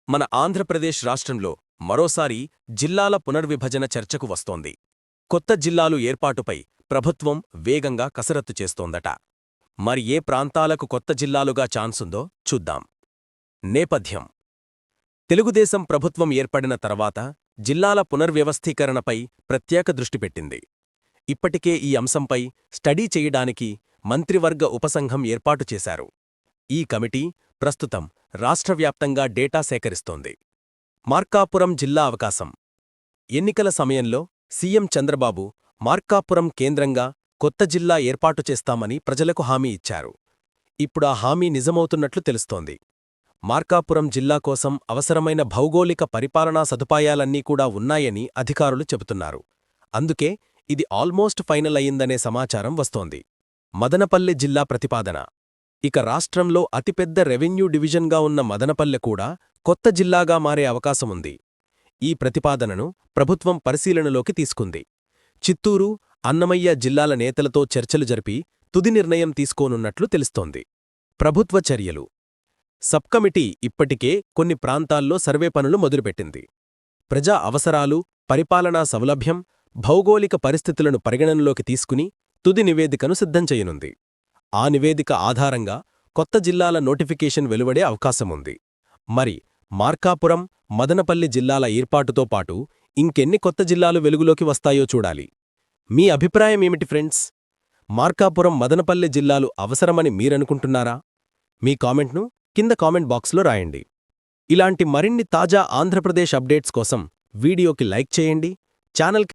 మన ఆంధ్రప్రదేశ్ రాష్ట్రంలో మరోసారి జిల్లాల పునర్విభజన చర్చకు వస్తోంది. కొత్త జిల్లాలు ఏర్పాటుపై ప్రభుత్వం వేగంగా కసరత్తు చేస్తోందట. మరి ఏ ప్రాంతాలకు కొత్త జిల్లాలుగా ఛాన్సుందో చూద్దాం. నేపథ్యం: తెలుగుదేశం ప్రభుత్వం ఏర్పడిన తర్వాత జిల్లాల పునర్వ్యవస్థీకరణపై ప్రత్యేక దృష్టి పెట్టింది. ఇప్పటికే ఈ అంశంపై స్టడీ చేయడానికి మంత్రివర్గ ఉపసంఘం ఏర్పాటు చేశారు. ఈ కమిటీ ప్రస్తుతం రాష్ట్రవ్యాప్తంగా డేటా సేకరిస్తోంది. మార్కాపురం జిల్లా అవకాశం: ఎన్నికల సమయంలో సీఎం చంద్రబాబు మార్కాపురం కేంద్రంగా కొత్త జిల్లా ఏర్పాటు చేస్తామని ప్రజలకు హామీ ఇచ్చారు. ఇప్పుడా హామీ నిజమవుతున్నట్లు తెలుస్తోంది. మార్కాపురం జిల్లా కోసం అవసరమైన భౌగోళిక పరిపాలనా సదుపాయాలన్నీ కూడా ఉన్నాయని అధికారులు చెబుతున్నారు. అందుకే ఇది ఆల్మోస్ట్ ఫైనల్ అయిందనే సమాచారం వస్తోంది. మదనపల్లె జిల్లా ప్రతిపాదన: ఇక రాష్ట్రంలో అతిపెద్ద రెవెన్యూ డివిజన్గా ఉన్న మదనపల్లె కూడా కొత్త జిల్లాగా మారే అవకాశముంది. ఈ ప్రతిపాదనను ప్రభుత్వం పరిశీలనలోకి తీసుకుంది. చిత్తూరు, అన్నమయ్య జిల్లాల నేతలతో చర్చలు జరిపి తుది నిర్ణయం తీసుకోనున్నట్లు తెలుస్తోంది. ప్రభుత్వ చర్యలు: సబ్కమిటీ ఇప్పటికే కొన్ని ప్రాంతాల్లో సర్వే పనులు మొదలుపెట్టింది. ప్రజా అవసరాలు, పరిపాలనా సౌలభ్యం, భౌగోళిక పరిస్థితులను పరిగణనలోకి తీసుకుని తుది నివేదికను సిద్ధం చేయనుంది. ఆ నివేదిక ఆధారంగా కొత్త జిల్లాల నోటిఫికేషన్ వెలువడే అవకాశముంది. మరి మార్కాపురం, మదనపల్లి జిల్లాల ఏర్పాటుతో పాటు ఇంకెన్ని కొత్త జిల్లాలు వెలుగులోకి వస్తాయో చూడాలి. మీ అభిప్రాయమేమిటి ఫ్రెండ్స్? మార్కాపురం, మదనపల్లి జిల్లాలు అవసరమని మీరనుకుంటున్నారా? మీ కామెంట్ను కింద కామెంట్ బాక్స్లో రాయండి. ఇలాంటి మరిన్ని తాజా ఆంధ్రప్రదేశ్ అప్డేట్స్ కోసం వీడియోకి లైక్ చేయండి, ఛానల్కి